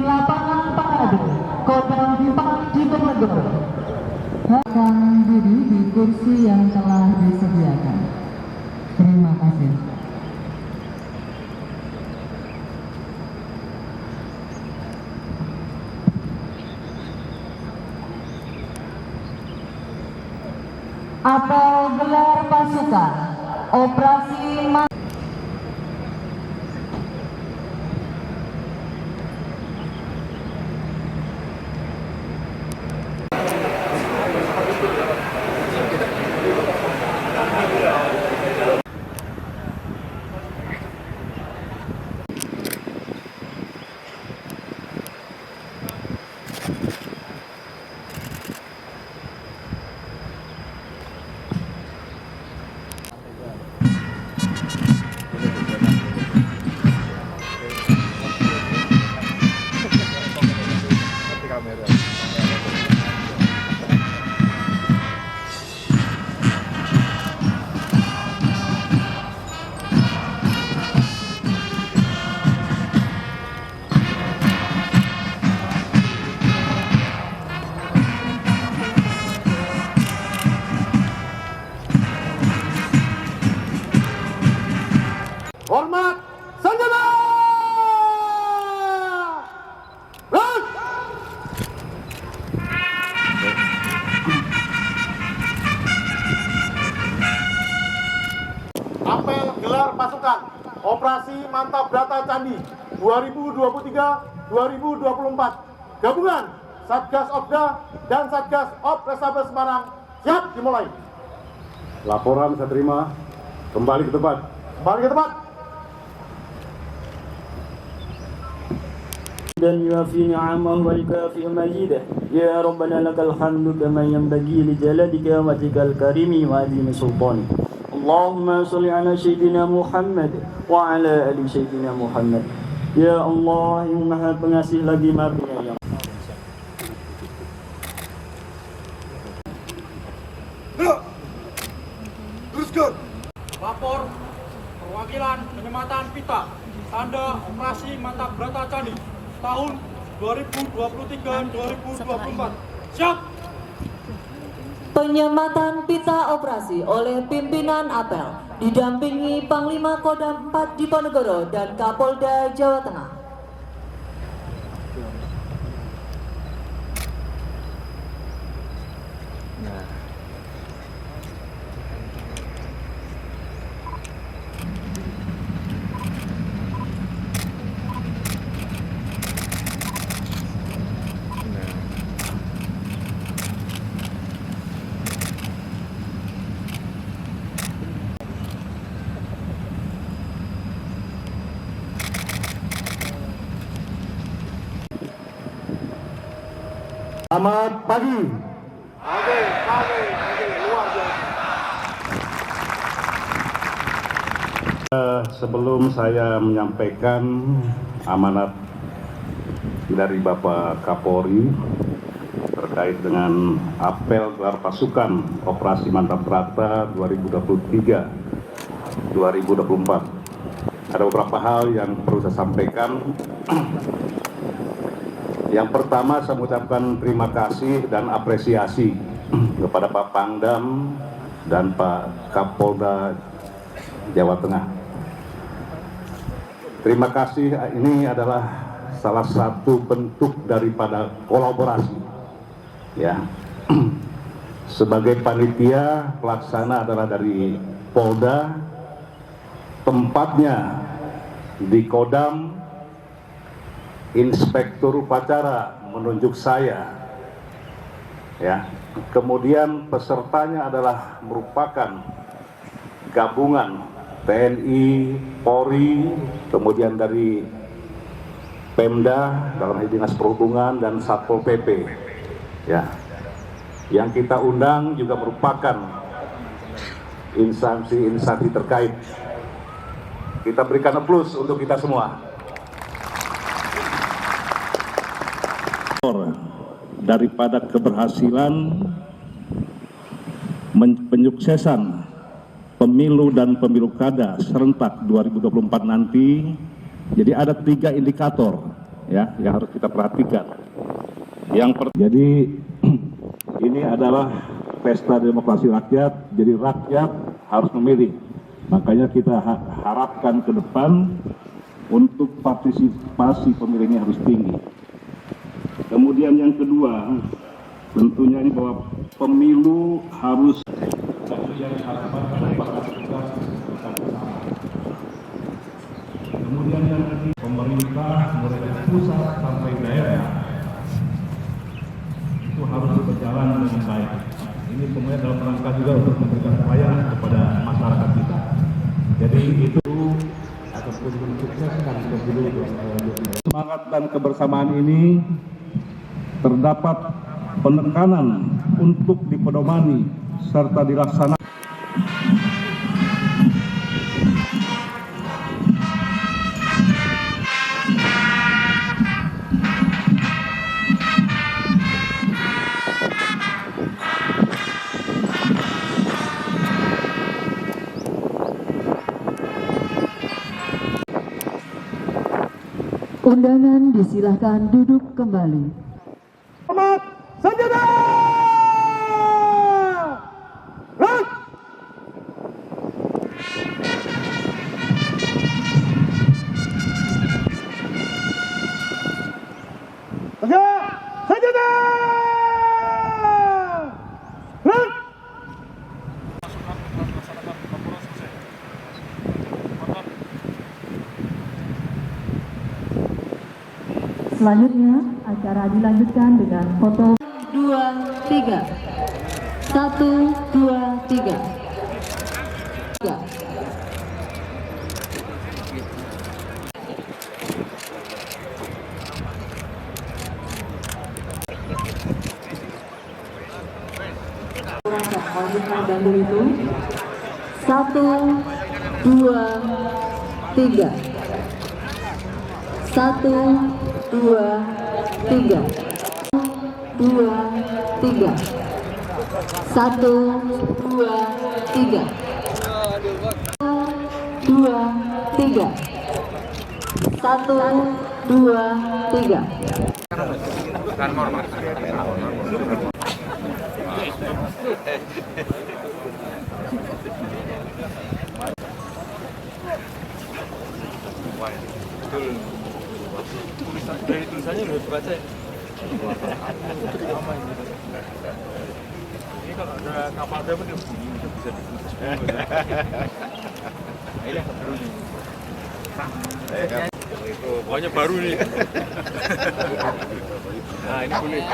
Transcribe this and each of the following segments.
lapangan parade Kodam 4 Diponegoro. Akan duduk di kursi yang telah disediakan. Terima kasih. Apel gelar pasukan operasi hormat senjata. Run! Apel gelar pasukan operasi Mantap Brata Candi 2023-2024 gabungan Satgas Opda dan Satgas Op Restabes Semarang siap dimulai. Laporan saya terima. Kembali ke tempat. Kembali ke tempat. dan yuafi ni'amahu wa yukafi majidah ya rabbana lakal hamdu kama yanbaghi li jalalika wa wajhikal karimi wa azimi sultani. Allahumma shalli ala sayyidina Muhammad wa ala ali sayyidina Muhammad. Ya Allah yang Maha Pengasih lagi Maha Penyayang. Teruskan. Lapor perwakilan penyematan pita tanda operasi Mantap Brata Candi tahun 2023-2024. Siap. Penyematan pita operasi oleh pimpinan apel didampingi Panglima Kodam 4 Diponegoro dan Kapolda Jawa Tengah. Selamat pagi. Luar biasa. Sebelum saya menyampaikan amanat dari Bapak Kapolri terkait dengan apel gelar pasukan operasi Mantap Brata 2023-2024, ada beberapa hal yang perlu saya sampaikan. Yang pertama, saya mengucapkan terima kasih dan apresiasi kepada Pak Pangdam dan Pak Kapolda Jawa Tengah. Terima kasih, ini adalah salah satu bentuk daripada kolaborasi. Ya, sebagai panitia pelaksana adalah dari Polda, tempatnya di Kodam. Inspektur upacara menunjuk saya, ya. Kemudian pesertanya adalah merupakan gabungan TNI, Polri, kemudian dari Pemda dalam hal Dinas Perhubungan dan Satpol PP, ya. Yang kita undang juga merupakan instansi-instansi terkait. Kita berikan aplaus untuk kita semua. Daripada keberhasilan penyuksesan pemilu dan pemilu kada serentak 2024 nanti, jadi ada 3 indikator, ya yang harus kita perhatikan. Jadi ini adalah pesta demokrasi rakyat, jadi rakyat harus memilih. Makanya kita harapkan ke depan untuk partisipasi pemilih ini harus tinggi. Kemudian yang kedua, tentunya ini bahwa pemilu harus kemudian yang ketiga, pemerintah mulai dari pusat sampai daerah itu harus berjalan dengan baik. Ini semuanya dalam rangka juga untuk memberikan pelayanan kepada masyarakat kita. Jadi itu ataupun sukseskan pemilu semangat dan kebersamaan ini terdapat penekanan untuk dipedomani serta dilaksanakan. Undangan disilahkan duduk kembali. Selamat senjata! Rak! Senjata! Rak! Selanjutnya, acara dilanjutkan dengan foto 2, 3. 1, 2, 3. Bantu itu 1, 2, 3. 1, 2, 3. 2, 3. 1, 2, 3. 2, 3. 1, 2, 3. Dari tulisannya udah baca. Ini kalau ada kapal dapat dia bisa ditulis. Ini baru nih. Itu pokoknya baru nih. Nah ini kulit.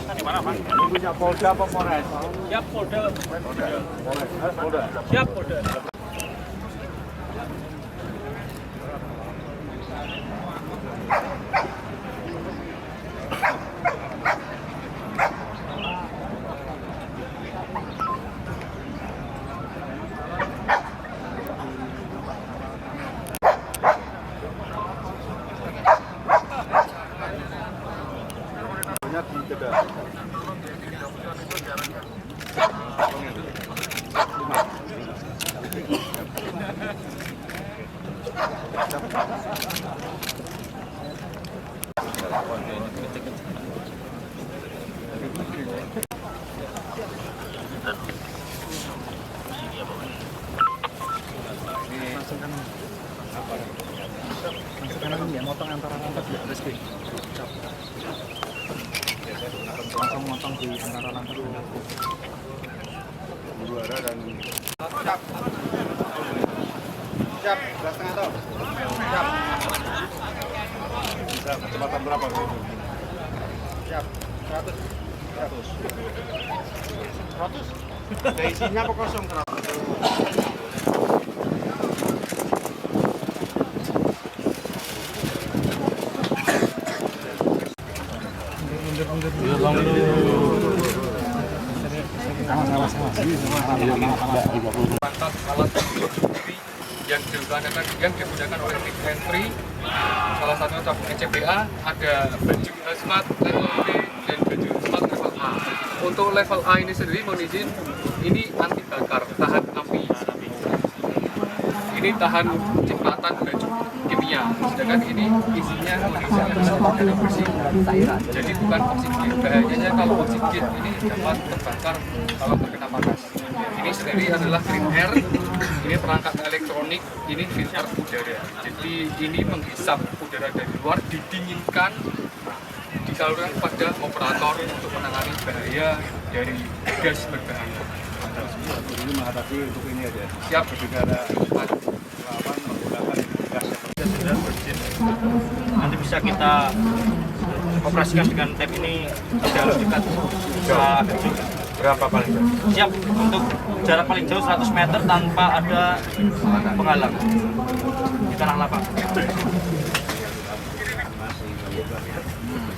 Di mana Pak? Ini punya Polda apa Polres? Siap Polda. Polda. Siap Polda. Motong antara lantas ya, rezeki. Langsung motong di antara lantas. Buru ada dan siap. Siap, 2,5 tahun. Siap. Bisa kecepatan berapa? Siap, 100. 100. Ada isinya apa kosong? Alat yang digunakan oleh tim Henry, salah satunya cabang ECBA, ada baju hazmat level B dan baju hazmat level A. Untuk level A ini sendiri mohon izin, ini anti bakar, tahan api. ini tahan cipratan baju kimia, sedangkan ini isinya udara bersih, jadi bukan oksigen. Bahayanya kalau oksigen ini dapat terbakar kalau terkena panas. Ini sendiri adalah clean air, ini perangkat elektronik, ini filter udara. Jadi ini menghisap udara dari luar, didinginkan, disalurkan kepada operator untuk menangani bahaya dari gas berbahaya. Ini mengatasi untuk ini aja. Siap. Ketika ada menggunakan gas sudah bersih. Nanti bisa kita operasikan dengan tap ini jarak dekat bisa berapa paling jauh? Siap untuk jarak paling jauh 100 meter tanpa ada penghalang. Kita nangkap Pak.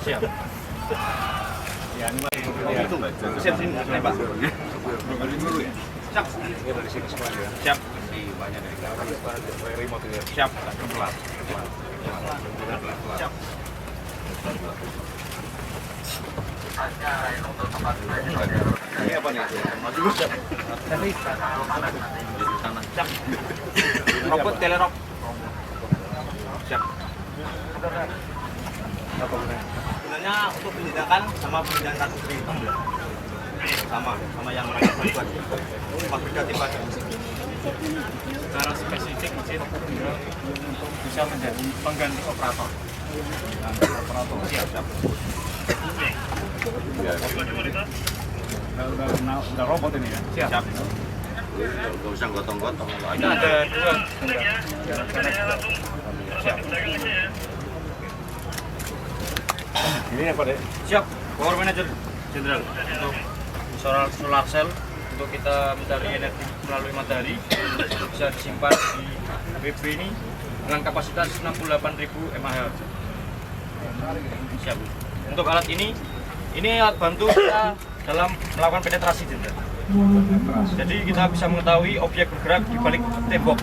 Siap. ya ini Siap sini Pak. Siap. dari sini semua ya. Siap. Banyak dari remote ya. Siap. Siap. Ini apa nih? Siap. Siap. Robot telerop. Siap. Gunanya untuk penindakan sama penindakan kasus sama yang mereka buat. Fabrikatif aja. Secara spesifik mesin bisa menjadi pengganti operator. Siap. Udah robot ini ya. Siap. Gak usah gotong-gotong. Ini ada dua. Siap. Ini apa deh? Siap. Power Manager Jenderal untuk solar cell untuk kita mencari energi melalui matahari bisa disimpan di WB ini dengan kapasitas 68.000 mAh. Siap. Untuk alat ini alat bantu kita dalam melakukan penetrasi Jenderal. Jadi kita bisa mengetahui objek bergerak di balik tembok.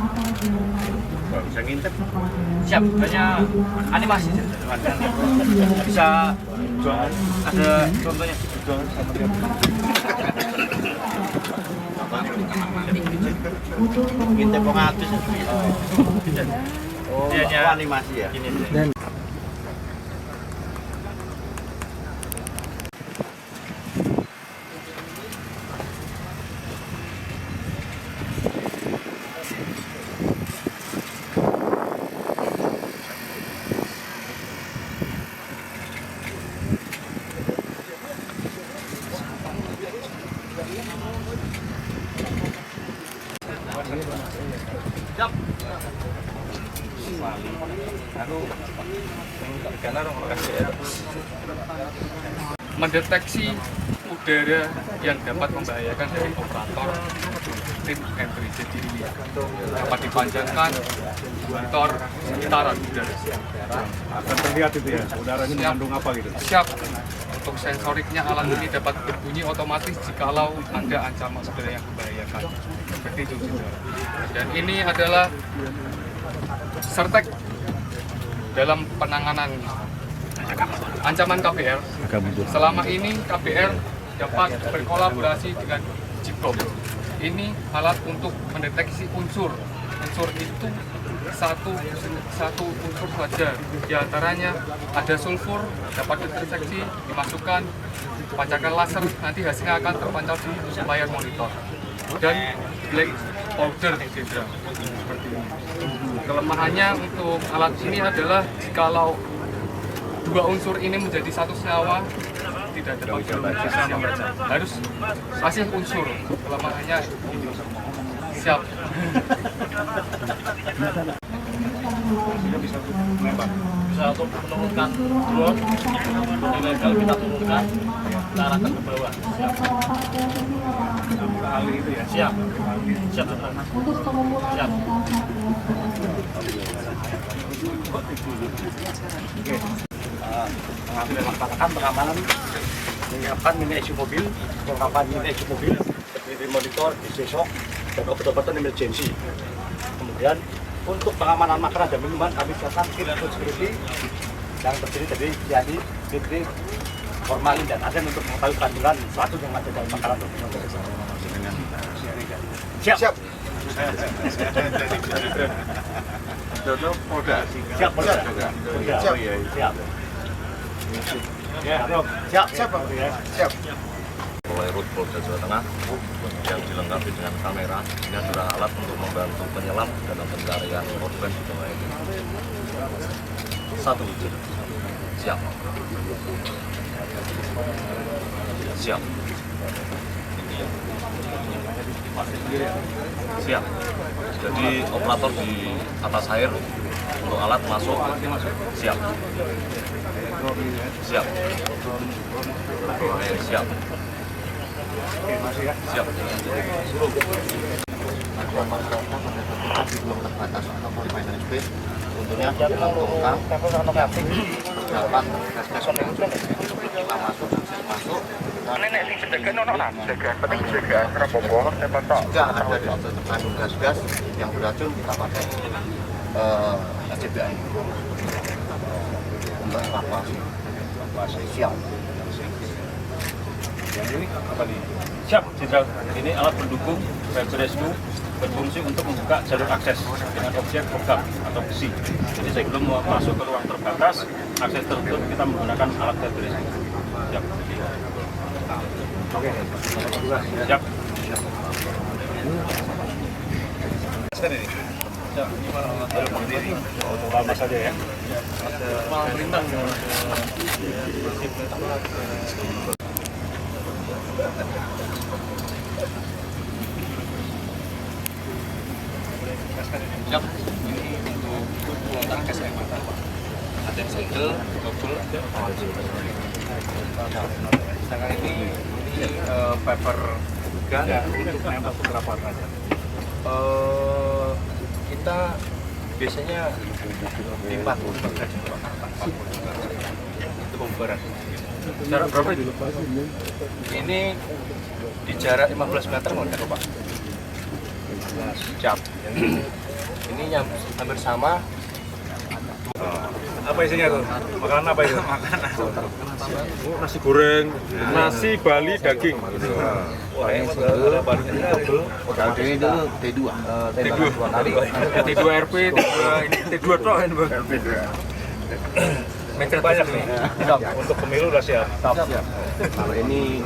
Bisa ngintip. Siap, hanya animasi Jenderal. Bisa ada contohnya. Ngintip kok ngatus. Oh, Dia animasi ya. Ini. Siap. Mendeteksi udara yang dapat membahayakan dari operator tim entry. Jadi dapat dipanjangkan monitor sekitaran udara. Akan terlihat itu ya, udaranya mengandung apa gitu. Siap. Untuk sensoriknya alat ini dapat berbunyi otomatis jikalau ada ancaman udara yang membahayakan. Seperti itu saudara. Dan ini adalah sertek dalam penanganan ancaman KBR. Selama ini KBR dapat berkolaborasi dengan Jiprom. Ini alat untuk mendeteksi unsur. Unsur itu satu unsur saja. Di antaranya ada sulfur, dapat dideteksi, dimasukkan, pancarkan laser, nanti hasilnya akan terpancar di layar monitor. Dan black powder Jenderal seperti ini. Kelemahannya untuk alat ini adalah jikalau dua unsur ini menjadi satu senyawa tidak dapat bisa membaca. Harus kasih unsur. Kelemahannya ini. Siap. Bisa untuk menurunkan drone ilegal kita turunkan kita arahkan ke bawah. Ahli itu ya. Siap. Siap. Siap. Pengambilan laksanakan pengamanan menyiapkan mini ICU mobil, kelengkapan mini ICU mobil, seperti monitor, disesok, dan obat-obatan emergency. Kemudian untuk pengamanan makanan dan minuman kami siapkan kit food security yang terdiri dari jadi fitri, formalin dan agen untuk mengetahui kandungan suatu yang ada dalam makanan tersebut. Siap. Dono Polda. Siap, Polda. Siap. Siap. Siap, Pak. Siap. Oleh Rut Polda Jawa Tengah yang dilengkapi dengan kamera. Ini adalah alat untuk membantu penyelam dalam pencarian korban di bawah ini. 1 wujud. Siap. Siap. Siap. Jadi operator di atas air untuk alat masuk. Siap. Siap. Siap. Siap. Belum terbatas atau modified space. Tentunya dengan tongkang dapat gas-gas kita masuk. Jika ada di situ terkandung gas-gas yang beracun, kita pakai SCBA untuk evakuasi. Siap. Yang ini apa nih? Siap, Jenderal. Ini alat pendukung fire rescue berfungsi untuk membuka jalur akses dengan objek logam atau besi. Jadi sebelum masuk ke ruang terbatas, akses tertutup kita menggunakan alat fire rescue. Siap. Oke. Siap. Siap. Ini malah berdiri. Lama saja ya. Malah perintah. Siap. Ini untuk pengontak gas air mata. Ada yang single, double, sedangkan ini paper gun untuk nempel beberapa saja. Kita biasanya di 40 itu pembubaran. Jarak berapa dulu? Ini di jarak 15 meter mau enggak, Pak? Siap. Ini hampir sama. Apa isinya tuh? Makanan apa itu? Makanan. Nasi goreng, nasi Bali daging. Wah, ini Ini dulu T2. T2 RP, T2 tok ini, Bang. Mencret banyak nih. Siap. Untuk pemilu udah siap. Siap. Kalau ini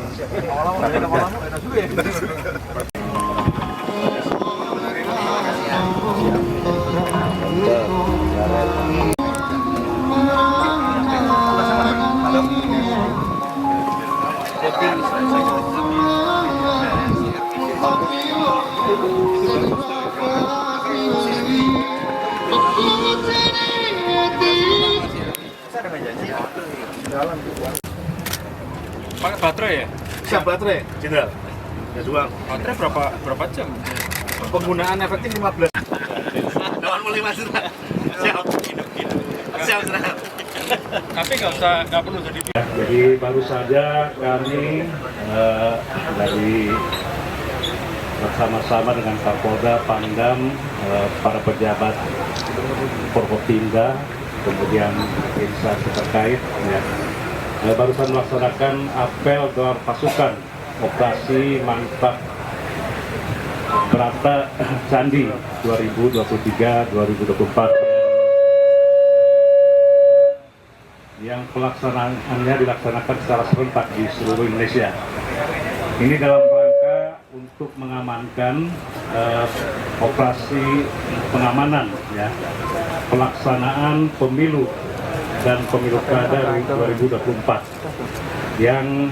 pakai baterai ya? Siap baterai, Jenderal. Ya jual. Baterai berapa jam? Penggunaan efektif 15. Lawan mulai Mas. Siap. Siap, Jenderal. Tapi nggak perlu jadi. Jadi baru saja kami dari bersama-sama dengan Kapolda, Pangdam, para pejabat Forkopimda, kemudian instansi terkait, ya, barusan melaksanakan apel gelar pasukan operasi mantap Brata Candi 2023-2024 yang pelaksanaannya dilaksanakan secara serentak di seluruh Indonesia. Ini dalam rangka untuk mengamankan operasi pengamanan, ya, pelaksanaan pemilu dan pemilu kada 2024 yang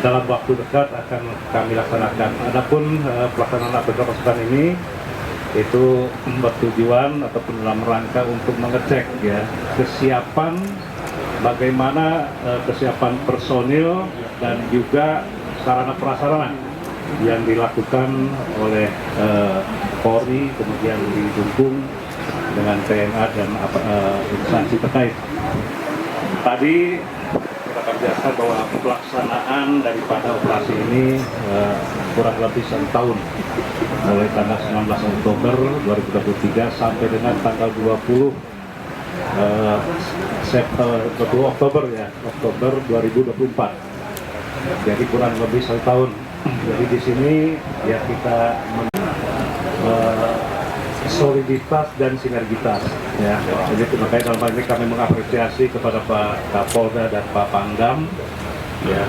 dalam waktu dekat akan kami laksanakan. Adapun pelaksanaan apel pasukan ini itu bertujuan ataupun dalam rangka untuk mengecek, ya, kesiapan, bagaimana kesiapan personil dan juga sarana prasarana yang dilakukan oleh Polri, kemudian didukung dengan TNA dan instansi terkait. Tadi kita kerjakan bahwa pelaksanaan daripada operasi ini kurang lebih 1 tahun, mulai tanggal 19 Oktober 2023 sampai dengan tanggal 20 Oktober 2024. Jadi kurang lebih 1 tahun Jadi di sini ya kita soliditas dan sinergitas ya. Jadi makanya dalam hal ini kami mengapresiasi kepada Pak Kapolda dan Pak Pangdam ya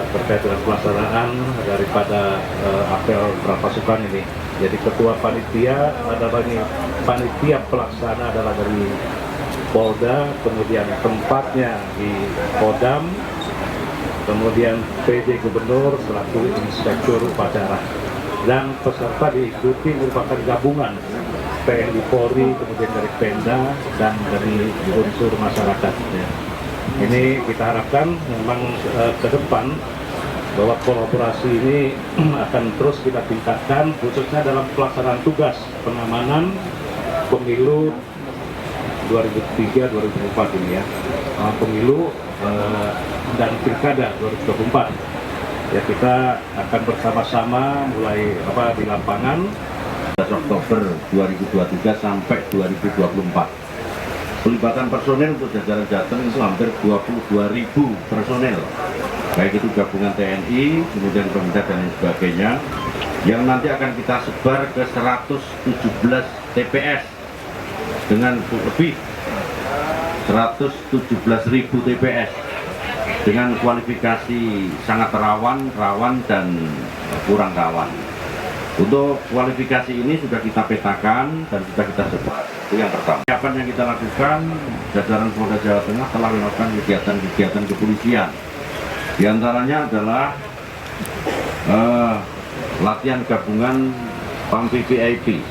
terkait dengan pelaksanaan daripada apel prapasukan ini. Jadi ketua panitia adalah ini panitia pelaksana adalah dari Polda, kemudian tempatnya di Kodam, kemudian PJ Gubernur selaku inspektur upacara, dan peserta diikuti merupakan gabungan TNI Polri, kemudian dari Pemda dan dari unsur masyarakat ya. Ini kita harapkan memang ke depan bahwa kolaborasi ini akan terus kita tingkatkan khususnya dalam pelaksanaan tugas pengamanan pemilu 2003-2004 ini ya, pemilu dan pilkada 2024 ya. Kita akan bersama-sama mulai di lapangan Oktober 2023 sampai 2024. Pelibatan personel untuk jajaran Jateng itu hampir 22.000 personel, baik itu gabungan TNI, kemudian Pemda dan lain sebagainya, yang nanti akan kita sebar ke 117 TPS dengan lebih 117.000 TPS dengan kualifikasi sangat rawan, dan kurang rawan. Untuk kualifikasi ini sudah kita petakan dan sudah kita sebar. Itu yang pertama. Apa yang kita lakukan, jajaran Polda Jawa Tengah telah melakukan kegiatan-kegiatan kepolisian. Di antaranya adalah latihan gabungan PAM VVIP,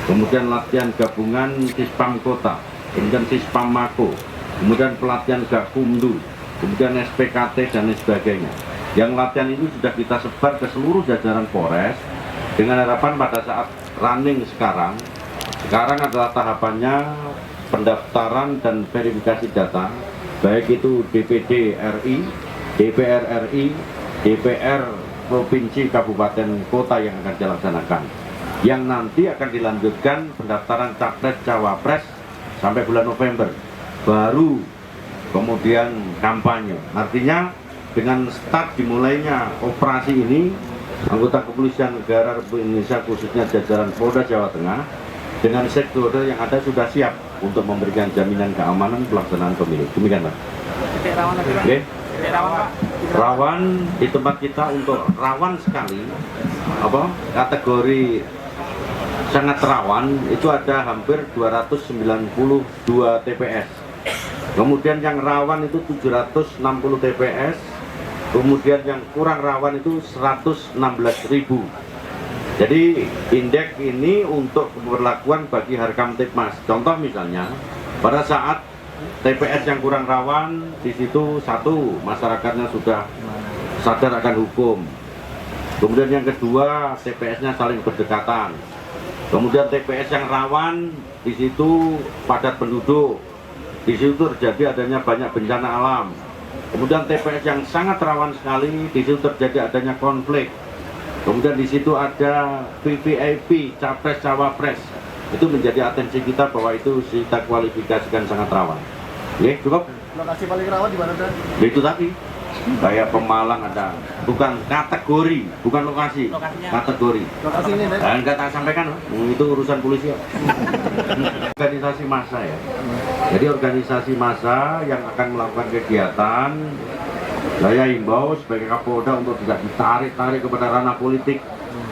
kemudian latihan gabungan Sispam Kota, kemudian Sispam Mako, kemudian pelatihan Gakumdu, kemudian SPKT dan lain sebagainya. Yang latihan itu sudah kita sebar ke seluruh jajaran Polres dengan harapan pada saat running sekarang adalah tahapannya pendaftaran dan verifikasi data, baik itu DPD RI, DPR RI, DPR Provinsi, Kabupaten, Kota yang akan dilaksanakan, yang nanti akan dilanjutkan pendaftaran Capres, Cawapres sampai bulan November, baru kemudian kampanye. Artinya dengan start dimulainya operasi ini, anggota Kepolisian Negara Republik Indonesia khususnya jajaran Polda Jawa Tengah dengan stakeholder yang ada sudah siap untuk memberikan jaminan keamanan pelaksanaan pemilu. Demikian Pak. Oke. Rawan di tempat kita untuk rawan sekali, kategori sangat rawan itu ada hampir 292 TPS. Kemudian yang rawan itu 760 TPS. Kemudian yang kurang rawan itu 116.000. Jadi indeks ini untuk pemberlakuan bagi Harkamtipmas. Contoh misalnya, pada saat TPS yang kurang rawan, di situ satu, masyarakatnya sudah sadar akan hukum. Kemudian yang kedua, TPS-nya saling berdekatan. Kemudian TPS yang rawan, di situ padat penduduk. Di situ terjadi adanya banyak bencana alam. Kemudian TPS yang sangat rawan sekali, di situ terjadi adanya konflik. Kemudian di situ ada VVIP, Capres, Cawapres. Itu menjadi atensi kita bahwa itu kita kualifikasikan sangat rawan. Oke, cukup? Lokasi paling rawan di mana, Dan? Itu tadi. Kayak Pemalang ada, bukan kategori, bukan lokasi, kategori. Lokasi ini, Dan? Dan nggak tak sampaikan, itu urusan polisi. Organisasi massa ya. Jadi organisasi massa yang akan melakukan kegiatan, saya himbau sebagai Kapolda untuk tidak ditarik-tarik kepada ranah politik.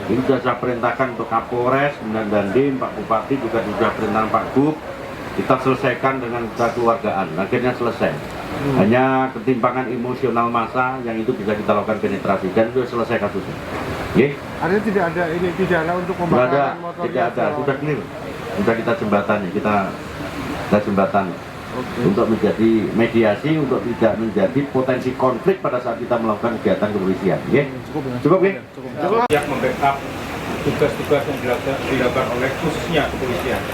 Ini sudah saya perintahkan untuk Kapolres, kemudian Dandim, Pak Bupati juga sudah perintahkan Pak Gub. Kita selesaikan dengan kekeluargaan, akhirnya selesai. Hanya ketimpangan emosional massa yang itu bisa kita lakukan penetrasi dan sudah selesai kasusnya. Oke? Artinya tidak ada ini pidana untuk pembakaran motor. Tidak ada, sudah clear. Sudah kita jembatani, kita jembatani. Untuk menjadi mediasi, untuk tidak menjadi potensi konflik pada saat kita melakukan kegiatan kepolisian. Cukup ya? Cukup. Yang membackup tugas-tugas yang dilakukan oleh khususnya kepolisian.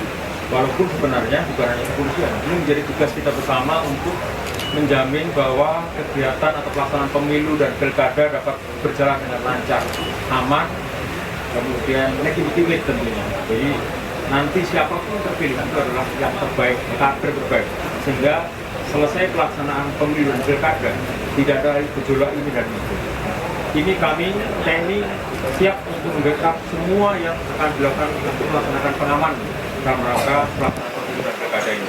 Walaupun sebenarnya bukan hanya kepolisian, ini menjadi tugas kita bersama untuk menjamin bahwa kegiatan atau pelaksanaan pemilu dan pilkada dapat berjalan dengan lancar, aman, kemudian legitimate tentunya. Jadi nanti siapapun terpilih itu adalah yang terbaik, kader terbaik, sehingga selesai pelaksanaan pemilu dan pilkada tidak ada gejolak ini dan itu. ini kami TNI siap untuk membackup semua yang akan dilakukan untuk melaksanakan pengamanan dalam rangka pelaksanaan pilkada ini.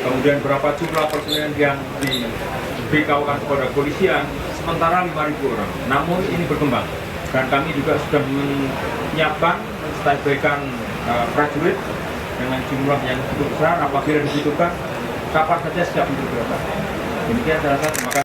Kemudian berapa jumlah personil yang diberitahukan kepada kepolisian, sementara 5.000 orang. Namun ini berkembang dan kami juga sudah menyiapkan standby-kan prajurit dengan jumlah yang cukup besar apabila dibutuhkan kapan saja siap untuk berangkat. Demikian saya rasa, terima kasih.